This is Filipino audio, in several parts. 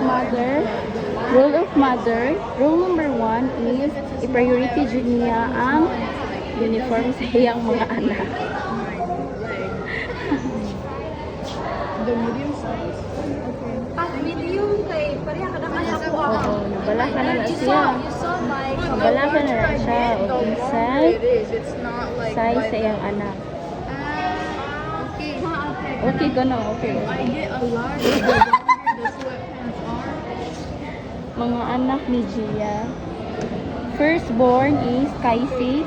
mother. Role of mother. Rule number 1 is i-priority dyan niya ang uniform sa iyang mga anak. The medium size. Okay. Pag medium kay pareha ka naman sa ko. Oo, nabala ka na siya. You saw my Nabala ka na siya. O inside, It is. It's not like size sa iyang anak. okay. Okay ka na, okay. I get a large. The longer the sweatpants are. Mga anak ni Gia. Firstborn is Kaisi.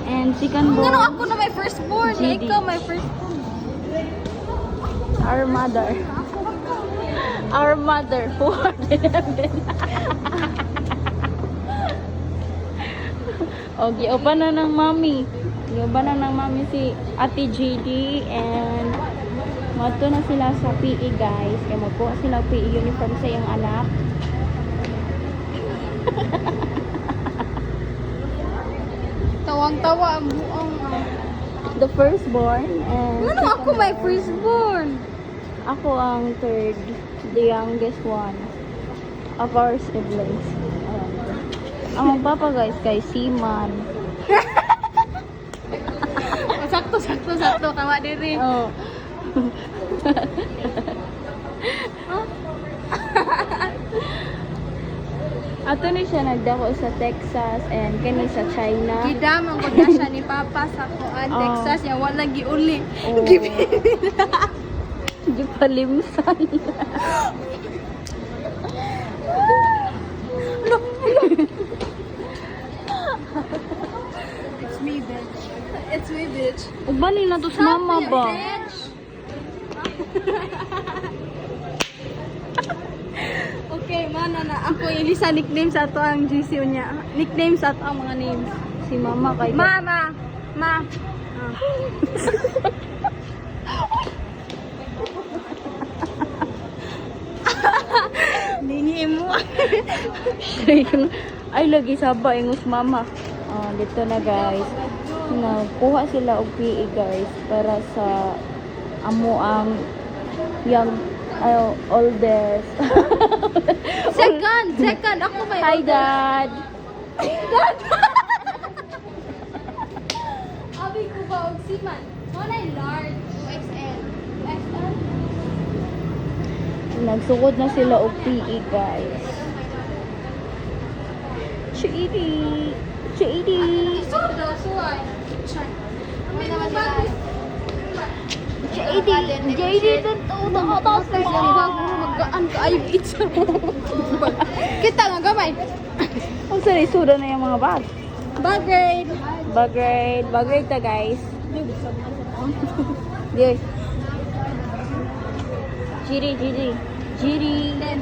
And secondborn, Ano ako na may firstborn? GD. Ikaw may firstborn. our mother. Our mother. Who are they? Okay, opa na ng mami. Opa na ng mami si Ate GD and mato na sila sa PE guys. Kaya magkuha sila PE uniform sa iyong anak. Tawang-tawa ang buong. The firstborn and Ano ako may firstborn? ako ang third, the youngest one of our siblings. Ang magpapa guys kay Seaman. Sakto. Kawa diri. Oh. Ato ni siya nagdako sa Texas and kani sa China. Gidamang ko na siya ni Papa sa kuan Oh. Texas. Yan wala giuli. Oh. Di palimsan. It's me, bitch. It's me, bitch. Ubali na to sa mama ba? Okay, mana na ako ilisa nickname sa ato ang GC niya. Nickname sa ato ang mga names. Si mama kay Ma. Dini mo. Ay lagi saba ingus mama. Dito na guys. Nakuha sila og PE guys para sa amo ang young oldest. Second. Ako may Hi dad. Abi ko ba og siman? Wala large, 2XL. XL. Nagsugod na sila og PE guys. Chidi. Suway. May naman sila. JD dito nakatas na Magkaan ka ay pizza. Kita nga gamay. Ang sarisuda na yung mga bag. Bagay. Bag grade ta guys. Yes. GD.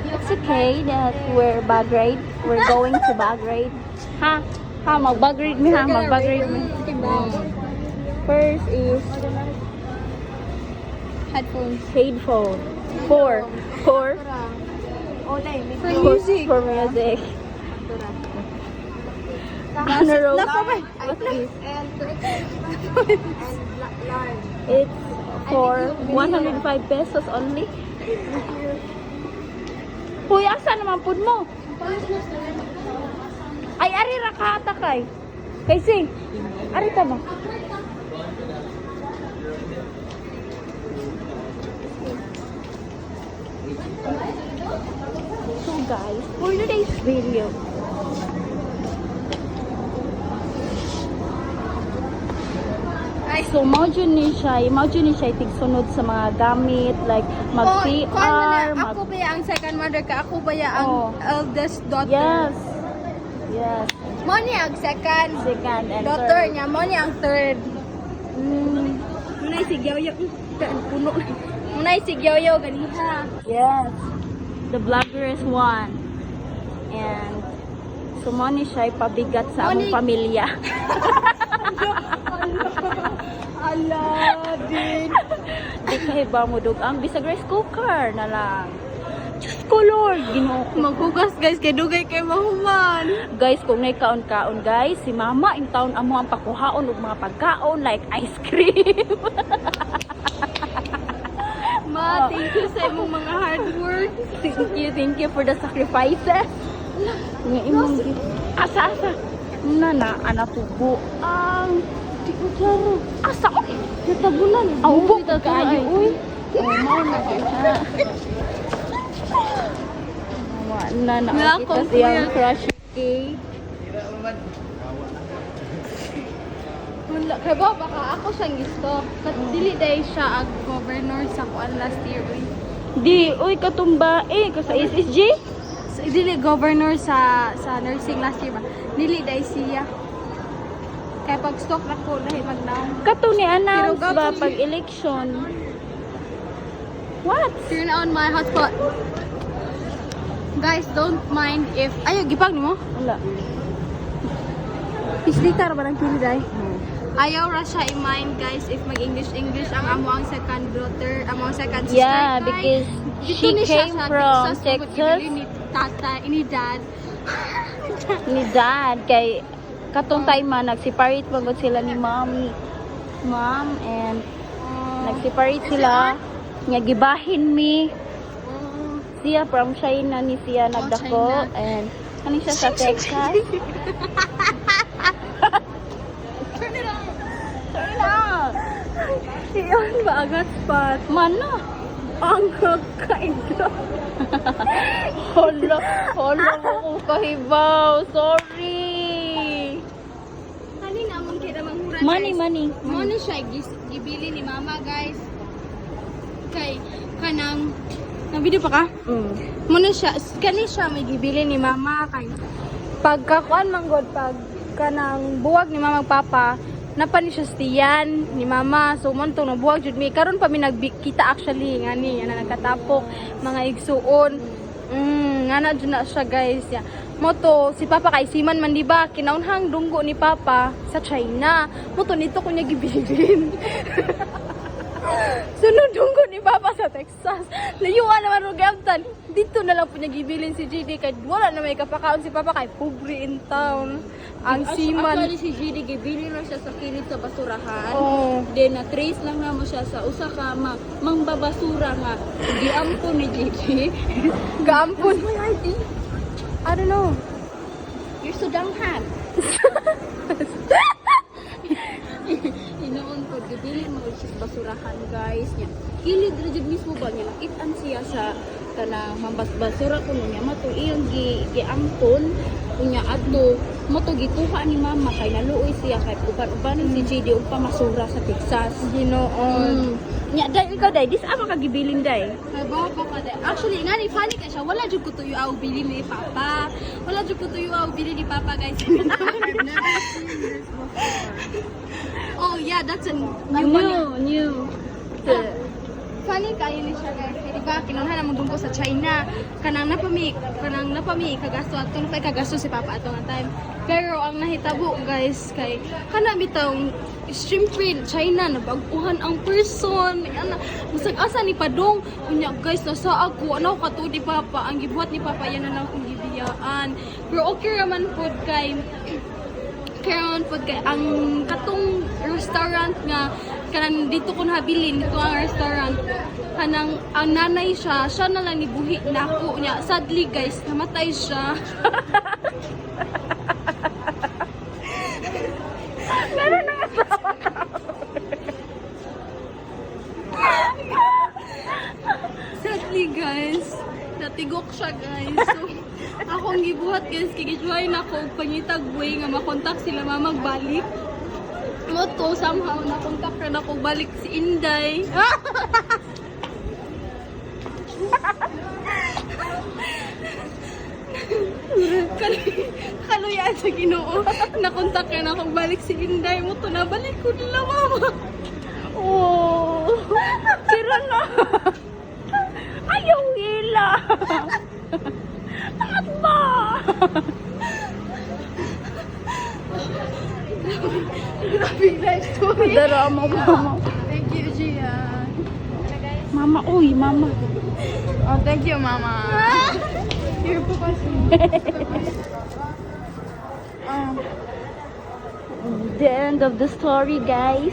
It's okay that we're bag grade. We're going to bag grade. Ha, mag-bag grade mi ha, mag-bag grade mi. First is Headphones. headphone. For Oh, dai. For music. For music. Honor roll. What's this? And It's for 105 pesos only. Hoy, asa naman pud mo? Ay, ari ra ka ata kay. Kaysi. Ari ta ba? So guys, for today's video, so imagine ni siya tigsunod sa mga gamit like mag-CR, Ako ba ang second mother ka? Ako ba ang Oh. eldest daughter? Yes. Mo ni ang second. Second and Daughter third. niya, mo ni ang third. Munay si Gyoyo. Puno. Munay si Gyoyo ganiha. Yes. The vlogger's one. And sumoni siya pabigat sa among Moni- pamilya. Ala din. Di kay ba mo dugang bisag rice cooker na lang. Diyos ko Lord, Ginoo ko. Maghugas guys kay dugay kay mahuman. Guys, kung may kaon-kaon guys, si mama yung taon amo ang pakuhaon og mga pagkaon like ice cream. Ma, thank you sa imong mga hard work. Thank you for the sacrifices. Nga imong asa. Nana, anak tubo. Ang Di ko klaro. asa oy. Natabunan. Ang ubo Dito ka kaayo ay. uy. Mao na ha. Nana, Nga kita akong siyang kuya. crush kay. Wala, kaya ba, baka ako siyang gusto. Kat dili dahil siya ang governor sa kuan last year. Uy. Di, uy katumba ka sa SSG. So, dili governor sa nursing last year ba? Dili dahil siya. Kaya pag stock na ko, dahil mag-down. Kato ni announce Pero ba gapon- pag election? What? Turn on my hotspot. Guys, don't mind if... Ayaw, gipag mo? Wala. Pislita ra ba ng pili dahil? Ayaw ra siya i-mind guys if mag-English ang amo ang second daughter, amo ang second sister. Yeah, guys. because Dito she ni siya came sa from Texas, Texas. Ni tata, ni dad. Ni dad kay katong time man nag-separate pagod sila ni mom and nag-separate sila nya gibahin mi siya from China ni siya nagdako China. and kani siya sa Texas. Turn on. Iyon ba agad spot? Mana? Ang kakaido. Hala mo ko kahibaw. Sorry. Kani nga mong kita manghuran Money. Mo ni siya gibili ni mama guys. Kay kanang nang video pa ka? Muna siya, kani siya may gibili ni mama kay pagkakuan manggod pag kanang buwag ni mama ug papa napa ni siya stiyan ni mama so mo tong nabuwag jud mi karon pa mi nagkita actually ngani ana nagkatapok mga igsuon ngana jud na siya guys ya mo to si papa kay siman man di ba kinaunhang dunggo ni papa sa China mo to nito ko niya gibilin. Sunod dunggo ni Papa sa Texas. Layuan naman ro gabtan. Dito na lang po niya gibilin si GD kay wala na may kapakaon si Papa kay pobre in town. Ang siman. Actually si GD gibili lang siya sa kilid sa basurahan. Oh. Then na trace lang na mo siya sa usa ka mangbabasura nga giampo ni GD. Gaampon. I don't know. You're so dumb-hand. Inoon ko gibili mo siya sa basurahan guys nya. Kilid ra jud mismo ba niya nakit-an siya sa kana mambasbasura kuno niya mato iyang giampon unya adto mo to gituha ni mama kay naluoy siya kay uban-uban si JD og pamasura sa Texas. Ginoon. Nya dai ikaw dai dis ama ka gibilin dai. Ay ba pa de. Actually nga ni funny kay siya wala jud ko tuyo aw bili ni Papa. Wala jud ko tuyo aw bili ni Papa guys. I've never seen this before. Oh yeah, that's a New. funny kayo ni siya guys. Di ba kinahanglan mo dungko sa China. Kanang napami kagasto ato na pay kagasto si Papa ato nga time. Pero ang nahitabo guys kay kana bitong shrimp China na baguhan ang person. Ana musag asa ni padong unya guys nasa ako ano ka to di Papa ang gibuhat ni Papa yan na lang kung gibiyaan. Pero okay raman pod kay karon pod kay ang katong restaurant nga kanang dito ko nabilin dito ang restaurant kanang ang nanay siya na lang nibuhi nako niya sadly guys namatay siya. Meron na asawa. Sadly guys natigok siya guys so akong gibuhat guys kigitry na ko pangitag way nga makontak sila magbalik mo to somehow nakontak na ako balik si Inday. Kaluyaan sa Ginoo nakontak na ako balik si Inday mo to nabalik ko nila mama. Oh. Tira na. Ayaw hila. At ba? Grabe life story. Dara mo mama. Thank you, Gia. Mama, uy, mama. Oh, thank you, Mama. Here po kasi. the end of the story, guys.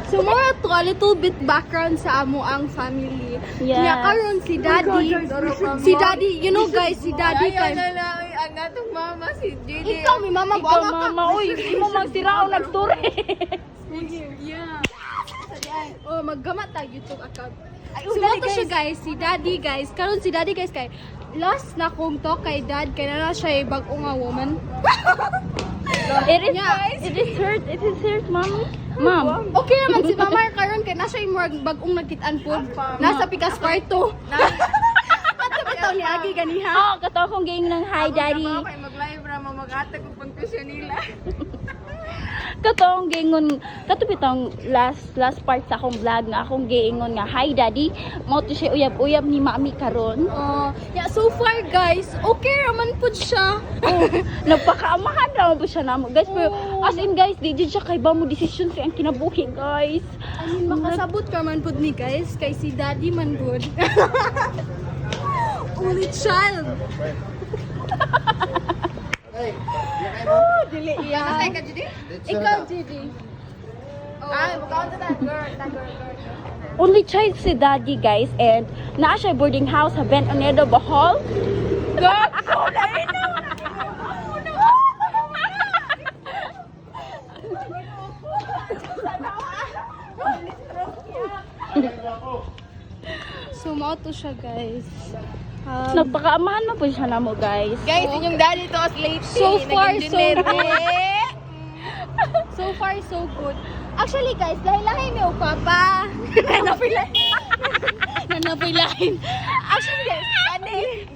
So more to a little bit background sa amo ang family. Yes. Nya karon si Daddy, you know guys, si Daddy kay ang atong mama si JD. ikaw mi mama Ikaw, buang ka. mama, uy, di mo magtirao nagturi. Yeah. Oh, maggamat tag YouTube account. Ay, So dali, mo siya guys, si Daddy guys. Karon si Daddy guys kay last na kong to kay Dad kay na siya bag-o nga woman. It is, Yeah. it is hurt, mommy. Mom. Okay naman si Mama karon kay nasa imo bag-ong nagkit-an pod. Nasa pikas kwarto. Ato bitaw ni Agi ganiha. Oh, kato akong ging ng hi, daddy. Kay mag-live ra mag-atag og pagkusyon nila. Katong gingon, kato bitang last part sa akong vlog nga akong giingon nga hi daddy. Mao to siya uyab-uyab ni mami karon. Yeah, so far guys, okay raman pod siya. Oh, nagpakaamahan naman po siya namo. Guys, pero as in guys, di jud siya kay ba mo decision sa ang kinabuhi, guys. I mean, makasabot ka man pod ni guys kay si Daddy man good. Only child. Oh, dili iya. Natay ka JD? Ikaw, Gigi. Ay, bukaon ta girl. Only child si daddy, guys, and naa siya boarding house sa Ben Onedo, Bohol. God, so So, mao to siya, guys. Nagpakaamahan na po siya namo, guys. Guys, inyong daddy to as late. So far, so good. So far, so good. Actually, guys, lahi-lahi mi og papa. Nanapilahin. Actually,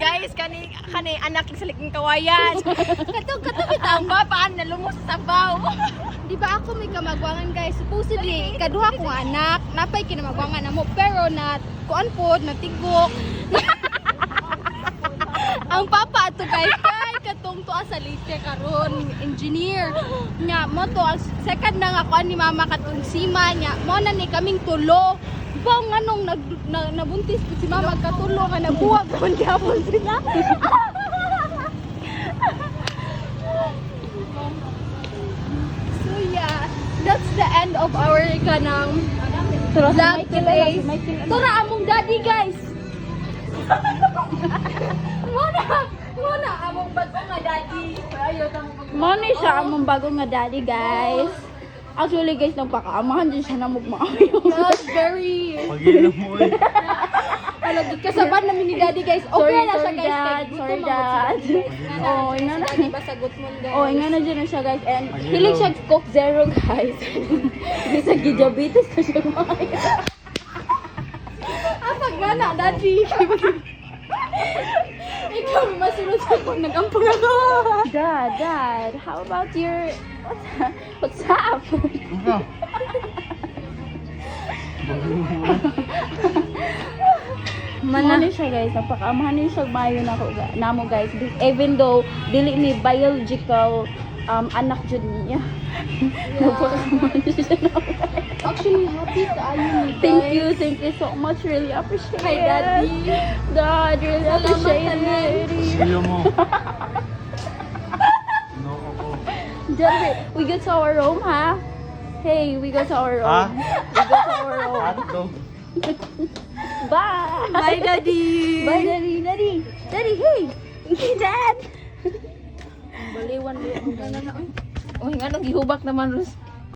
guys, kani anak sa liking kawayan. Katong bitaw ba paan nalumos sa sabaw. Di ba ako may kamagwangan, guys? Supposedly, kaduha kong anak, napay kinamagwangan namo, pero na kuan pod natigok. Ang papa ato guys kay katong tuwa sa late karon engineer nya mo to ang second na nga kuan ni mama katong sima nya mo na ni kaming tulo ba nganong nabuntis po si mama katulo nga nabuwag kon gyapon sila. So yeah, that's the end of our kanang vlog today. Tura among daddy guys. Muna among bago nga daddy. Ayaw ta mo Money siya among bago nga daddy, guys. Actually, guys, nagpakaamahan din siya na magmaayo. That's very Pag-inom mo eh. alagi kasaban namin ni daddy guys. Okay na siya guys. Dad. Kay Sorry, gutom Dad. ang gutom. Oh, ina na. Daddy ba sagot mo guys? Oh, nga na dyan na siya, guys. And hilig siya Coke Zero, guys. Hindi sa diabetes na siya kumain. Apag na na daddy. Ikaw masunod sa kung nagampang ako. Dad, how about your... What's up? Manali siya, guys. Napakaamahan niyo siya mayo namo, guys. Even though dili ni biological anak jud niya. Napakaamahan niyo siya namo, guys. Actually, happy ka ayun ni Thank you so much. Really appreciate Kay it. daddy. Dad, really appreciate it. Siyo mo. No ako. Dad, we go to our room, ha? Hey, we go to our room. Ha? We go to our room. Hotdog. Bye. Bye daddy. Bye, Daddy. Daddy, hey. Hey, Dad. Baliwan mo. Oh, nga nang gihubak naman, Rus.